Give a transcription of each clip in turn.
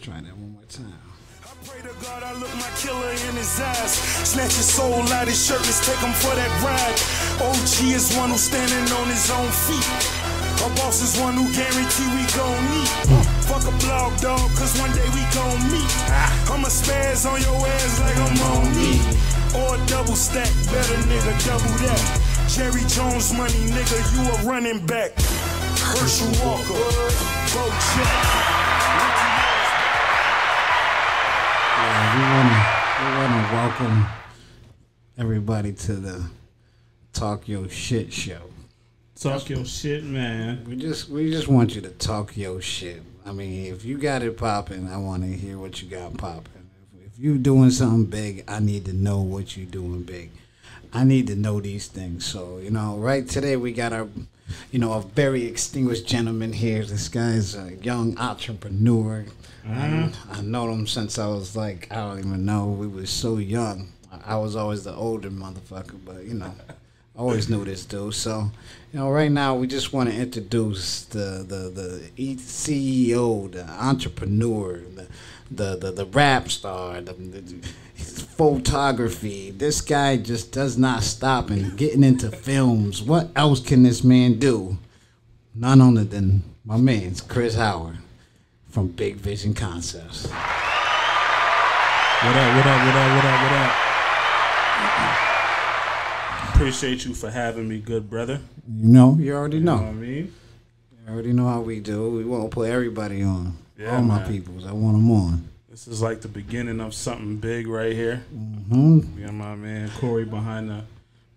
try that one more time. I pray to God I look my killer in his eyes. Snatch his soul out his shirt, let's take him for that ride. OG is one who's standing on his own feet. Our boss is one who guarantee we gon' meet. Fuck a blog, dog, cause one day we gon' meet. I'ma spaz on your ass like I'm on me. Or a double stack, better nigga, double that. Jerry Jones money, nigga, you a running back. Herschel Walker, Bo Jack. We want to welcome everybody to the Talk Your Shit show. Talk your shit, man. We just want you to talk your shit. I mean, if you got it popping, I want to hear what you got popping. If you doing something big, I need to know what you doing big. I need to know these things. So, right today we got our, a very extinguished gentleman here. This guy's a young entrepreneur. I know him since I was I don't even know. We was so young. I was always the older motherfucker, but, I always knew this dude. So, right now we just want to introduce the CEO, the entrepreneur, the rap star, the photography. This guy just does not stop and getting into films. What else can this man do? None other than my man's Chris Howard from Big Vision Concepts. What up? Appreciate you for having me, good brother. You already know. You know what I mean? You already know how we do. We won't put everybody on. Yeah, all my man. peoples. I want them on. This is like the beginning of something big right here. Mm-hmm. Yeah, my man Corey behind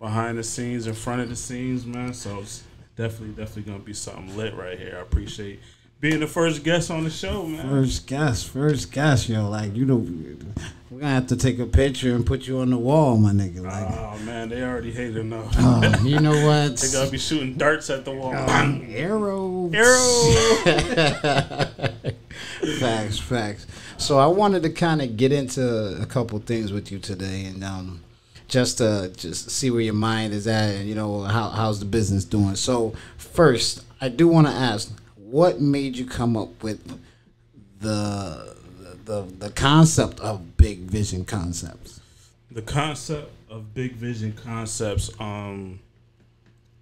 the scenes, in front of the scenes, man. So it's definitely gonna be something lit right here. I appreciate being the first guest on the show, man. First guest, yo. We're gonna have to take a picture and put you on the wall, my nigga. Oh man, they already hate enough. You know what? They gotta be shooting darts at the wall. Arrow. Facts. So I wanted to kind of get into a couple things with you today, and just see where your mind is at, and how's the business doing. So first, I do want to ask, what made you come up with the concept of Big Vision Concepts? The concept of Big Vision Concepts, I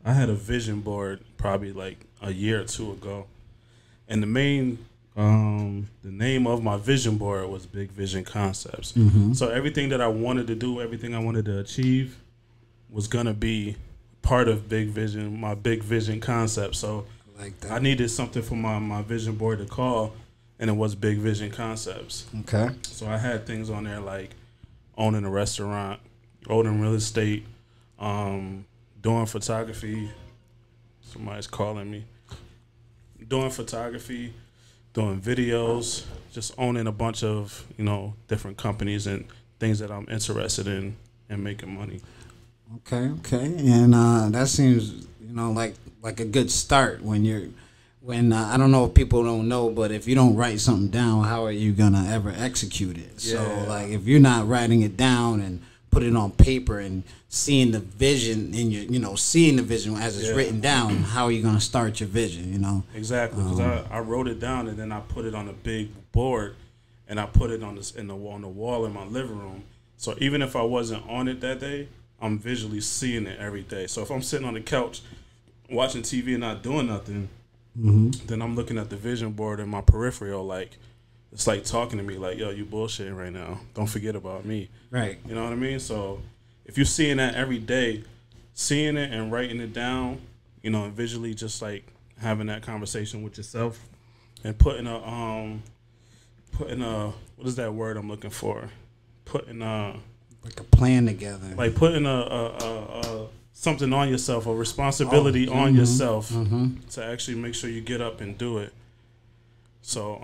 had a vision board probably like a year or two ago, and the name of my vision board was Big Vision Concepts. Mm-hmm. So everything that I wanted to do, everything I wanted to achieve was gonna be part of Big Vision, my Big Vision Concept. So Like that. I needed something for my vision board to call, and it was Big Vision Concepts. Okay. So I had things on there like owning a restaurant, owning real estate, doing photography. Somebody's calling me. Doing photography, doing videos, just owning a bunch of, different companies and things that I'm interested in and making money. Okay. And that seems, like a good start when I don't know if people don't know, but if you don't write something down, how are you gonna ever execute it? Yeah. So if you're not writing it down and put it on paper and seeing the vision in your, seeing the vision as it's written down, how are you gonna start your vision? Exactly, because I wrote it down and then I put it on a big board and I put it on the wall in my living room. So even if I wasn't on it that day, I'm visually seeing it every day. So if I'm sitting on the couch watching TV and not doing nothing, then I'm looking at the vision board in my peripheral, it's like talking to me, like, yo, you bullshitting right now. Don't forget about me. Right. You know what I mean? So if you're seeing that every day, seeing it and writing it down, and visually just like having that conversation with yourself and putting a what is that word I'm looking for? Putting like a plan together. Like putting a something on yourself, a responsibility on yourself to actually make sure you get up and do it. So,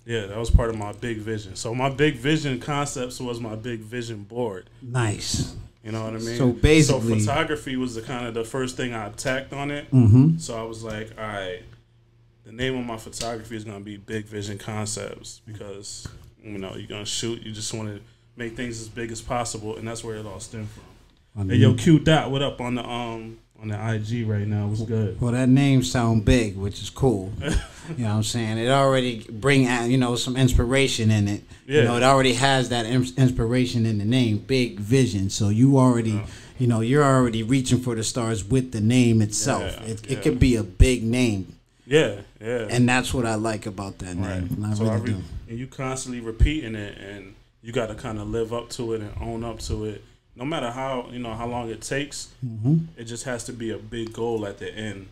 that was part of my big vision. So my Big Vision Concepts was my Big Vision board. Nice. You know what I mean? So basically, photography was the first thing I tacked on it. So I was like, all right, the name of my photography is going to be Big Vision Concepts because, you're going to shoot. You just want to make things as big as possible, and that's where it all stemmed from. Hey, yo, Q Dot, what up on on the IG right now. What's good? Well, that name sound big, which is cool. You know what I'm saying? It already bring out, some inspiration in it. Yeah. It already has that inspiration in the name, Big Vision. So you already, you're already reaching for the stars with the name itself. It could be a big name. Yeah. And that's what I like about that name. Right. I really do. And you constantly repeating it, and you got to kind of live up to it and own up to it. No matter how how long it takes, it just has to be a big goal at the end.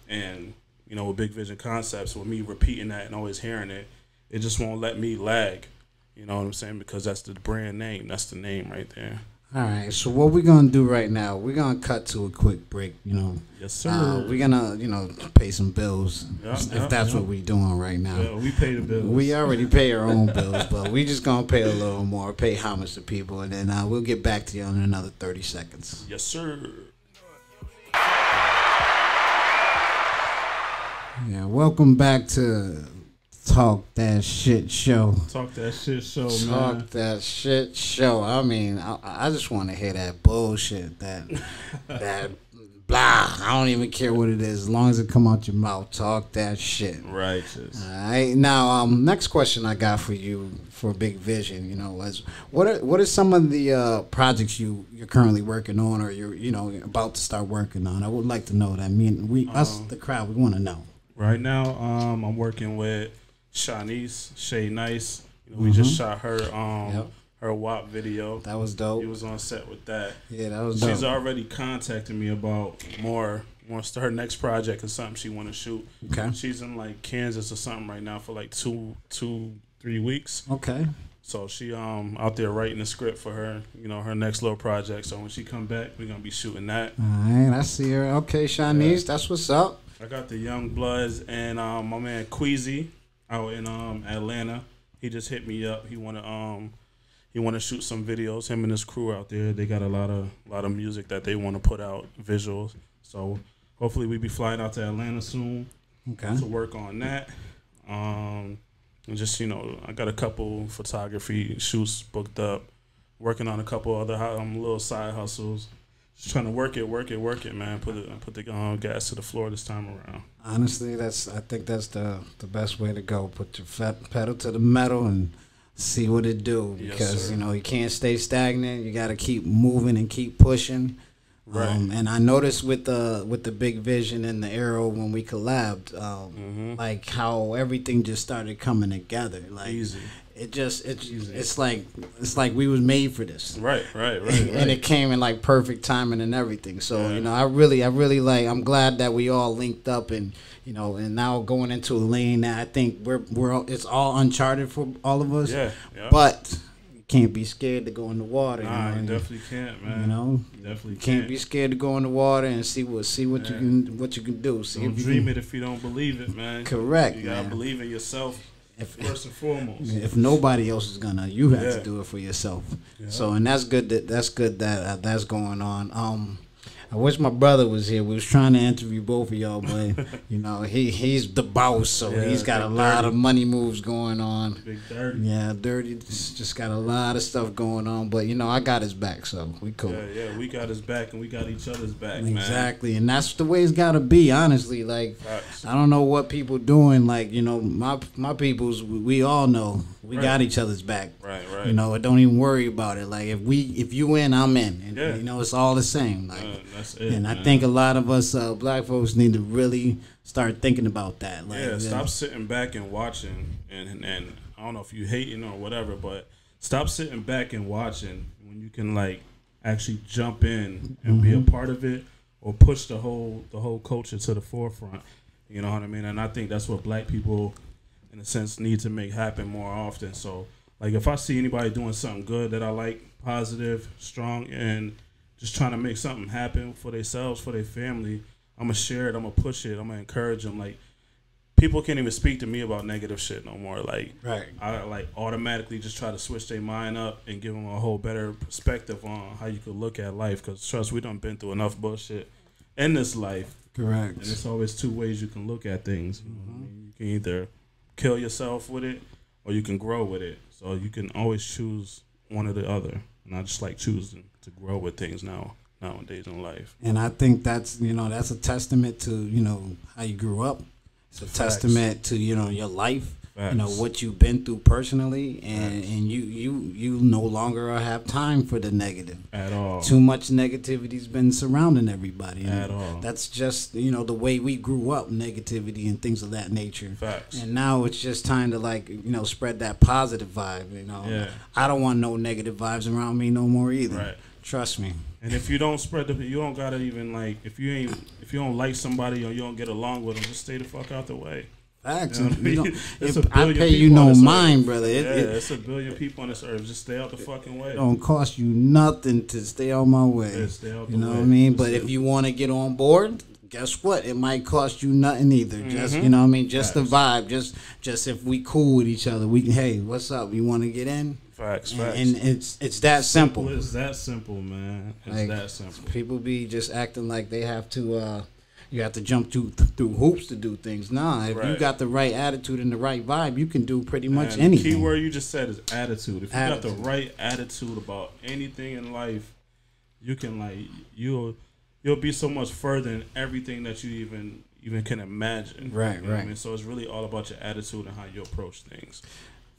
And with Big Vision Concepts, with me repeating that and always hearing it, it just won't let me lag. You know what I'm saying? Because that's the brand name. That's the name right there. All right. So what we're gonna do right now? We're gonna cut to a quick break. Yes, sir. We're gonna pay some bills if that's what we're doing right now. Yeah, we pay the bills. We already pay our own bills, but we just gonna pay a little more, pay homage to people, and then we'll get back to you in another 30 seconds. Yes, sir. Yeah, welcome back to Talk That Shit Show. Talk That Shit Show, man. Talk That Shit Show. I mean, I just want to hear that bullshit, that blah. I don't even care what it is, as long as it come out your mouth. Talk that shit. Righteous. All right. Now, next question I got for you for Big Vision, is what are some of the projects you're currently working on, or you're about to start working on? I would like to know that. I mean, us the crowd, we want to know. Right now, I'm working with Shanice, Shay Nice. We just shot her her WAP video. That was dope. He was on set with that. Yeah, that was dope. She's already contacted me about more her next project or something she want to shoot. Okay. She's in like Kansas or something right now for like 2-3 weeks. Okay. So she out there writing the script for her, her next little project. So when she come back, we're gonna be shooting that. All right, I see her. Okay, Shanice, that's what's up. I got the Young Bloods and my man Queasy out in Atlanta. He just hit me up. He wanna shoot some videos. Him and his crew out there. They got a lot of music that they want to put out, visuals. So hopefully we be flying out to Atlanta soon. Okay. To work on that. And just I got a couple photography shoots booked up. Working on a couple other little side hustles. Just trying to work it, man. Put the gas to the floor this time around. Honestly, I think that's the best way to go. Put your pedal to the metal and see what it do. Because you can't stay stagnant. You got to keep moving and keep pushing. Right. And I noticed with the Big Vision and the Arrow when we collabed, like how everything just started coming together. Like easy. It's like we was made for this. Right. And it came in like perfect timing and everything. So I really like. I'm glad that we all linked up and and now going into a lane that I think it's all uncharted for all of us. Yeah. But you can't be scared to go in the water. Nah, you definitely can't, man. You definitely can't be scared to go in the water and see what you can do. See don't dream it if you don't believe it, man. Correct. You gotta believe in yourself. First and foremost, if nobody else is gonna, you have to do it for yourself. Yeah. So, and that's good that's going on. I wish my brother was here. We was trying to interview both of y'all, but he's the boss, so he's got a lot of money moves going on. Big Dirty. Yeah, Dirty just got a lot of stuff going on, but I got his back, so we cool. Yeah, we got his back and we got each other's back, man. Exactly, and that's the way it's gotta be. Honestly, like I don't know what people doing. Like my peoples, we all know we got each other's back. Right. Don't even worry about it. Like if you in, I'm in, and it's all the same. Like. That's it, and I think a lot of us black folks need to really start thinking about that. Like, stop sitting back and watching, and I don't know if you hating or whatever, but stop sitting back and watching when you can like actually jump in and be a part of it or push the whole culture to the forefront. You know what I mean? And I think that's what black people, in a sense, need to make happen more often. So, like, if I see anybody doing something good that I like, positive, strong, and just trying to make something happen for themselves, for their family, I'm going to share it, I'm going to push it, I'm going to encourage them. Like, people can't even speak to me about negative shit no more. Like, I like automatically just try to switch their mind up and give them a whole better perspective on how you could look at life. Because, trust, we done been through enough bullshit in this life. Correct. And it's always two ways you can look at things. You can either kill yourself with it or you can grow with it. So you can always choose one or the other. And I just like choosing to grow with things nowadays in life. And I think that's that's a testament to how you grew up. It's a testament to your life. Facts. What you've been through personally, and you no longer have time for the negative at all. Too much negativity's been surrounding everybody at all. That's just the way we grew up, negativity and things of that nature. Facts. And now it's just time to spread that positive vibe. Yeah. I don't want no negative vibes around me no more either. Right. Trust me. And if you don't spread you don't gotta even if you don't like somebody or you don't get along with them, just stay the fuck out the way. Facts. You know what I mean? I pay you no mind, brother. It's a billion people on this earth. Just stay out the fucking way. It don't cost you nothing to stay on my way. Yeah, stay out the you know way. what I mean? That's but it. if you want to get on board, guess what? It might cost you nothing either. Just you know what I mean? Just the vibe. Just if we cool with each other, we can. Hey, what's up? You want to get in? Facts. And it's that simple. It's that simple, man. It's that simple. People be just acting like they have to. You have to jump through hoops to do things. Nah, if you got the right attitude and the right vibe, you can do pretty much anything. The key word you just said is attitude. If you got the right attitude about anything in life, you can you'll be so much further in everything that you even can imagine. Right, you know what right. I mean? So it's really all about your attitude and how you approach things.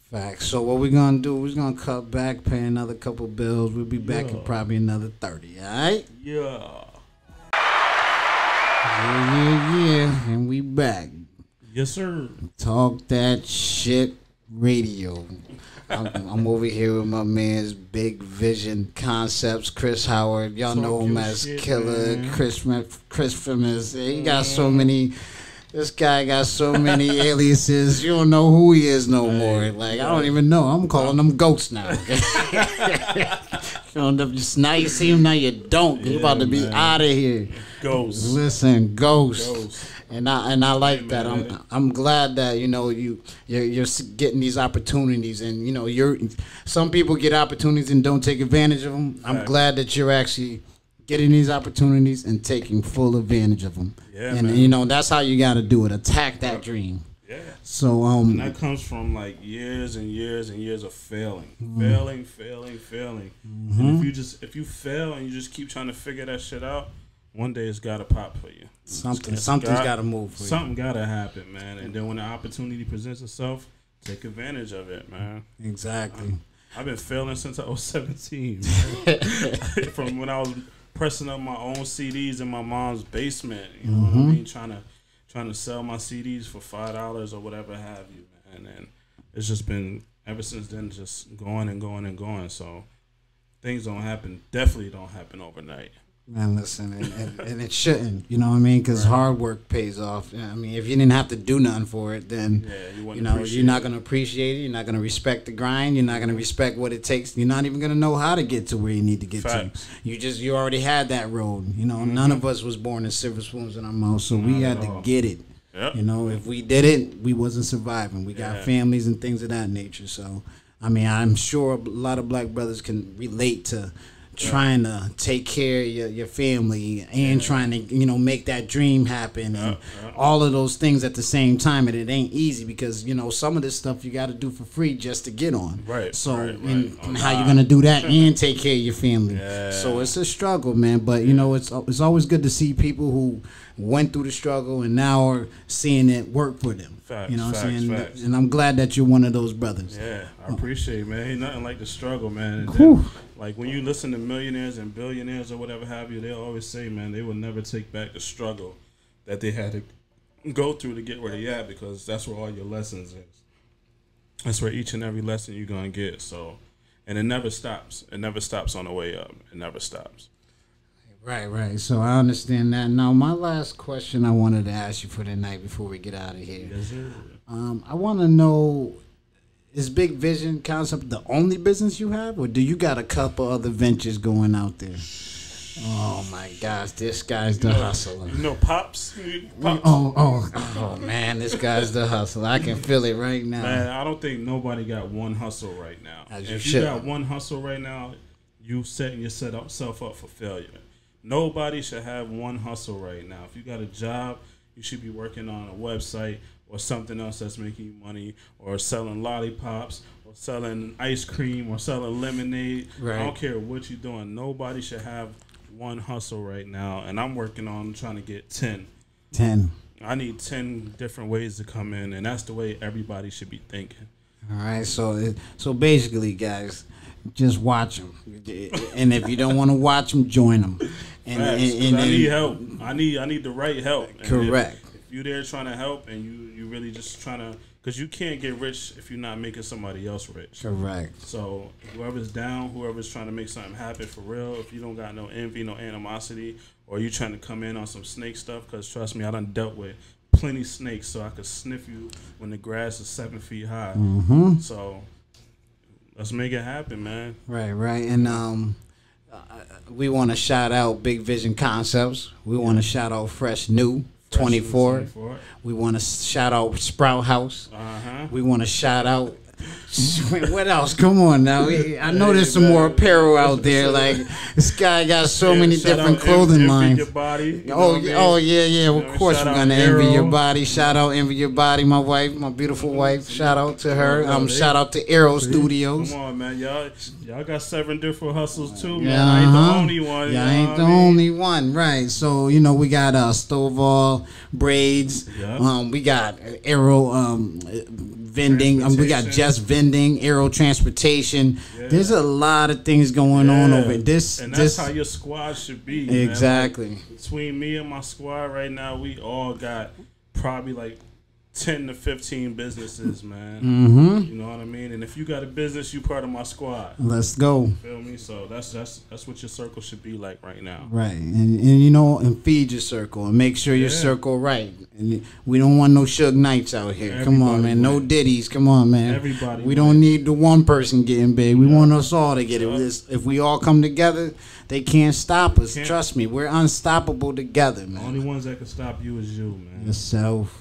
Facts. So what we're gonna do? We're gonna cut back, pay another couple bills. We'll be back in probably another 30. All right. Yeah. Yeah, and we back. Yes, sir. Talk That Shit Radio. I'm over here with my man's Big Vision Concepts, Chris Howard. Y'all Talk know him your as shit, Killer, man. Chris Famous. He got so many. This guy got so many aliases. You don't know who he is no more. I don't even know. I'm calling them ghosts now. Now you see him, now you don't. You're about to be out of here. Ghosts. Listen, ghosts. Ghosts. And I like that. I'm glad that you're getting these opportunities, and some people get opportunities and don't take advantage of them. I'm glad that you're actually getting these opportunities and taking full advantage of them. Yeah, and man. that's how you got to do it. Attack that dream. Yeah. So And that comes from years and years and years of failing. Failing. And if you fail and you just keep trying to figure that shit out, one day it's gotta pop for you. something's got to move for you. Something gotta happen, man. And then when the opportunity presents itself, take advantage of it, man. Exactly. I've been failing since I was 17. Man. From when I was pressing up my own CDs in my mom's basement. You know what I mean? Trying to sell my CDs for $5 or whatever have you, man. And it's just been ever since then, just going and going and going. So things definitely don't happen overnight. Man, listen, and it shouldn't, you know what I mean? Because hard work pays off. I mean, if you didn't have to do nothing for it, then you're not going to appreciate it. You're not going to respect the grind. You're not going to respect what it takes. You're not even going to know how to get to where you need to get Facts. to. You already had that road. None of us was born with silver spoons in our mouth, so we had to get it. Yep. If we didn't, we wasn't surviving. We got families and things of that nature. So, I mean, I'm sure a lot of black brothers can relate to trying to take care of your family and trying to make that dream happen and all of those things at the same time, and it ain't easy because some of this stuff you got to do for free just to get on. Right. So right. And how you gonna do that and take care of your family? So it's a struggle, man. But it's always good to see people who went through the struggle and now are seeing it work for them. Facts, You know what I'm saying? facts. And I'm glad that you're one of those brothers. Yeah, I appreciate it, man. Ain't nothing like the struggle, man. And Whew. then, like when you listen to millionaires and billionaires or whatever have you, they always say, man, they will never take back the struggle that they had to go through to get where they at, because that's where all your lessons is. That's where each and every lesson you're gonna get. So, and it never stops. It never stops on the way up. It never stops. Right. So I understand that. Now, my last question I wanted to ask you for tonight before we get out of here. Yes, sir. I want to know, is Big Vision Concept the only business you have, or do you got a couple other ventures going out there? Oh my gosh, this guy's the hustler. Pops. Oh man, this guy's the hustler. I can feel it right now. Man, I don't think nobody got one hustle right now. If you got one hustle right now, you setting yourself up for failure. Nobody should have one hustle right now. If you got a job, you should be working on a website or something else that's making you money, or selling lollipops, or selling ice cream, or selling lemonade. Right. I don't care what you're doing. Nobody should have one hustle right now, and I'm working on trying to get 10. 10. I need 10 different ways to come in, and that's the way everybody should be thinking. All right, so basically, guys, just watch them, and if you don't want to watch them, join them. And I need help. I need the right help. And correct. If you're there trying to help, and you really just trying to, because you can't get rich if you're not making somebody else rich. Correct. So whoever's down, whoever's trying to make something happen for real, if you don't got no envy, no animosity, or you trying to come in on some snake stuff, because trust me, I done dealt with plenty snakes, so I could sniff you when the grass is 7 feet high. Mm-hmm. So let's make it happen, man. Right. And we want to shout out Big Vision Concepts. We want to shout out Fresh New 24. We want to shout out Sprout House. We want to shout out. What else? Come on now. I know there's some more apparel out there. Like this guy got so many different clothing lines. Your body, oh yeah. Of course we're gonna envy your body. Shout out Envy Your Body, my wife, my beautiful wife. Shout out to her. Shout out to Aero Studios. Come on, man. Y'all got 7 different hustles too, man. I ain't the only one. Yeah, I ain't the only one, right? So we got Stovall braids. Yep. We got Aero vending. We got Just Vending, Aero Transportation. Yeah. There's a lot of things going on over this. And that's how your squad should be. Exactly. Man. Like, between me and my squad right now, we all got probably like 10 to 15 businesses, man. Mm-hmm. You know what I mean? And if you got a business, you part of my squad. Let's go. Feel me? So that's what your circle should be like right now. Right. And feed your circle and make sure your circle right. And we don't want no Suge Knights out here. Everybody come on, man. No Diddies. Come on, man. Everybody. We don't need the one person getting big. We want us all to get it. If we all come together, they can't stop us. Trust me. We're unstoppable together, man. The only ones that can stop you is you, man. Yourself.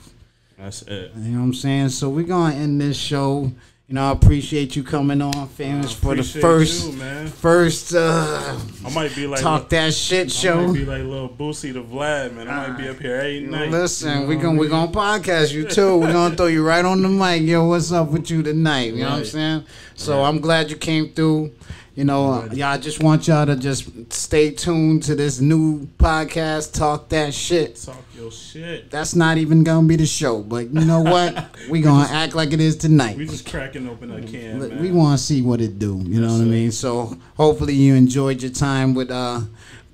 That's it. You know what I'm saying? So we're going to end this show. I appreciate you coming on, Famous, for the first I might be like Talk That Shit show. I might be like little Boosie the Vlad, man. I might be up here every night. Listen, we're gonna podcast you too. We're gonna throw you right on the mic. Yo, what's up with you tonight? You know what I'm saying? So I'm glad you came through. I just want y'all to just stay tuned to this new podcast, Talk That Shit. Talk your shit. That's not even going to be the show, but you know what? we going to act like it is tonight. We just cracking open a can, man. We want to see what it do, you know what I mean? So hopefully you enjoyed your time with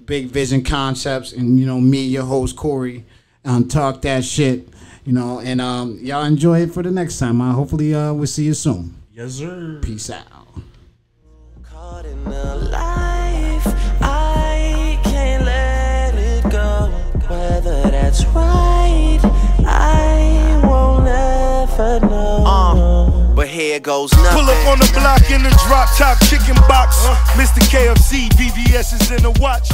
Big Vision Concepts and, me, your host, Corey, on Talk That Shit, and y'all enjoy it for the next time. Hopefully we'll see you soon. Yes, sir. Peace out. In the life, I can't let it go. Whether that's right, I won't ever know. But here goes nothing. Pull up on the block in the drop top chicken box. Mr. KFC, VVS is in the watch.